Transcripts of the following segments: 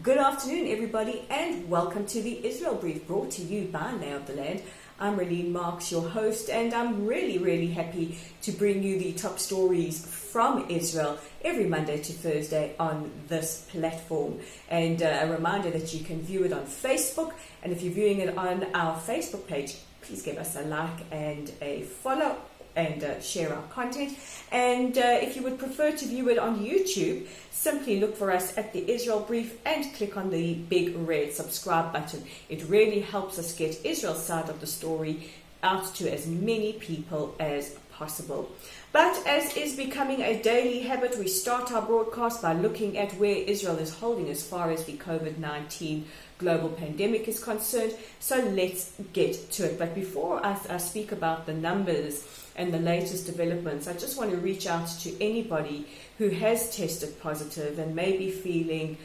Good afternoon, everybody, and welcome to the Israel Brief, brought to you by Lay of the Land. I'm Raylene Marks, your host, and I'm really happy to bring you the top stories from Israel every Monday to Thursday on this platform. And a reminder that you can view it on Facebook, and if you're viewing it on our Facebook page, please give us a like and a follow and share our content. And if you would prefer to view it on YouTube, simply look for us at the Israel Brief and click on the big red subscribe button. It really helps us get Israel's side of the story out to as many people as possible. But as is becoming a daily habit, we start our broadcast by looking at where Israel is holding as far as the COVID-19 global pandemic is concerned. So let's get to it. But before I speak about the numbers and the latest developments, I just want to reach out to anybody who has tested positive and may be feeling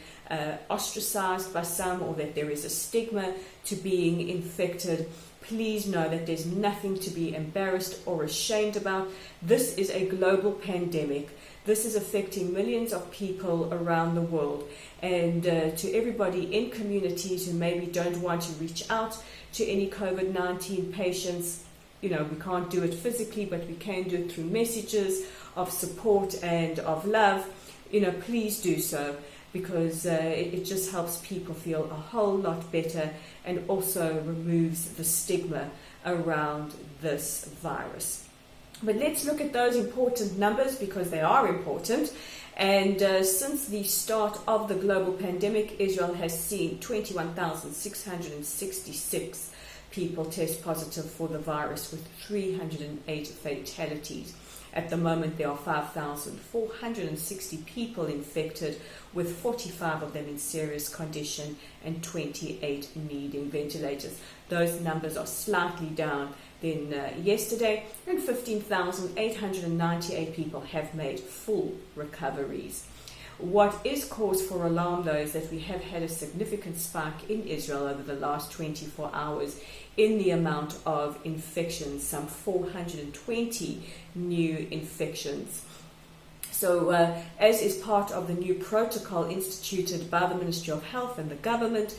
ostracized by some, or that there is a stigma to being infected. Please know that there's nothing to be embarrassed or ashamed about. This is a global pandemic. This is affecting millions of people around the world. And to everybody in communities who maybe don't want to reach out to any COVID-19 patients, you know, we can't do it physically, but we can do it through messages of support and of love. You know, please do so, because it just helps people feel a whole lot better and also removes the stigma around this virus. But let's look at those important numbers, because they are important. And since the start of the global pandemic, Israel has seen 21,666 people test positive for the virus, with 308 fatalities. At the moment, there are 5,460 people infected, with 45 of them in serious condition and 28 needing ventilators. Those numbers are slightly down than yesterday, and 15,898 people have made full recoveries. What is cause for alarm, though, is that we have had a significant spike in Israel over the last 24 hours in the amount of infections, some 420 new infections. So as is part of the new protocol instituted by the Ministry of Health and the government,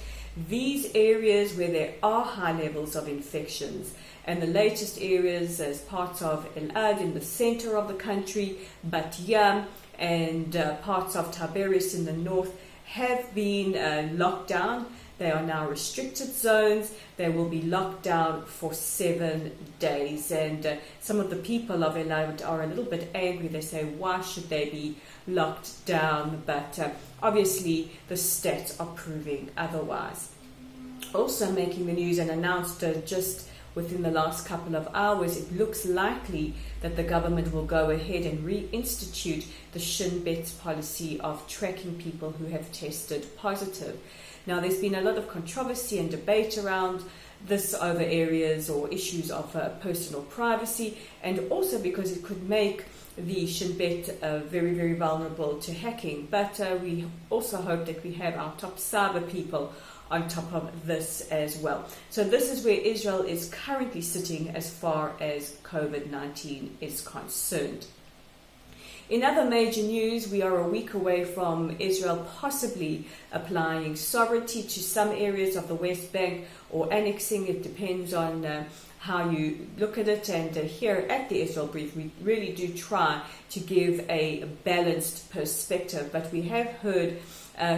these areas where there are high levels of infections, and the latest areas as parts of El-Ad in the center of the country, Bat Yam, and parts of Tiberias in the north, have been locked down. They are now restricted zones. They will be locked down for 7 days. And some of the people of El-Ad are a little bit angry. They say, why should they be locked down? But obviously the stats are proving otherwise. Also making the news and announced just within the last couple of hours, it looks likely that the government will go ahead and reinstitute the Shin Bet policy of tracking people who have tested positive. Now, there's been a lot of controversy and debate around this over areas or issues of personal privacy, and also because it could make the Shin Bet very vulnerable to hacking. But we also hope that we have our top cyber people on top of this as well. So this is where Israel is currently sitting as far as COVID-19 is concerned. In other major news, we are a week away from Israel possibly applying sovereignty to some areas of the West Bank, or annexing. It depends on how you look at it. And here at the Israel Brief, we really do try to give a balanced perspective. But we have heard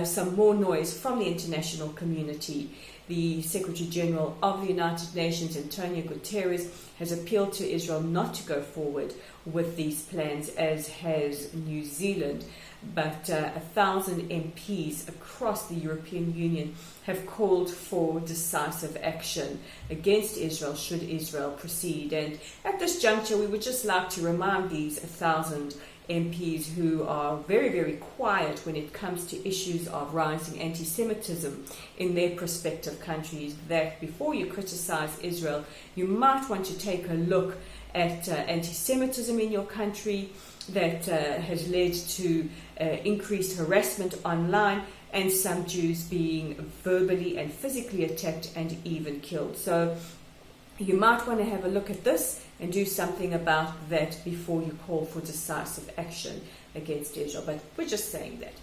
some more noise from the international community. The Secretary General of the United Nations, Antonio Guterres, has appealed to Israel not to go forward with these plans, as has New Zealand. But 1,000 MPs across the European Union have called for decisive action against Israel should Israel proceed. And at this juncture, we would just like to remind these 1,000 MPs who are very quiet when it comes to issues of rising anti-Semitism in their prospective countries, that before you criticize Israel, you might want to take a look at anti-Semitism in your country that has led to increased harassment online, and some Jews being verbally and physically attacked and even killed. So you might want to have a look at this and do something about that before you call for decisive action against Israel. But we're just saying that.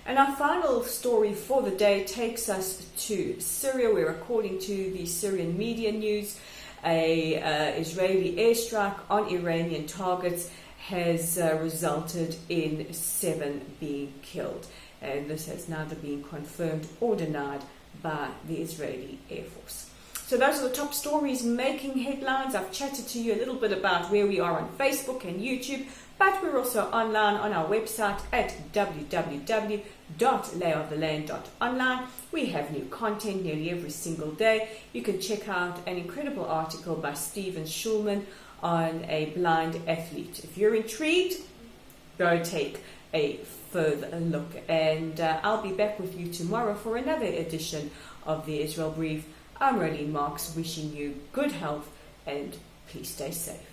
And our final story for the day takes us to Syria, where, according to the Syrian media news, a Israeli airstrike on Iranian targets has resulted in 7 being killed. And this has neither been confirmed or denied by the Israeli Air Force. So those are the top stories making headlines. I've chatted to you a little bit about where we are on Facebook and YouTube, but we're also online on our website at www.layoftheland.online. We have new content nearly every single day. You can check out an incredible article by Stephen Schulman on a blind athlete. If you're intrigued, go take a further look. And I'll be back with you tomorrow for another edition of the Israel Brief. I'm Rolene Marks, wishing you good health and please stay safe.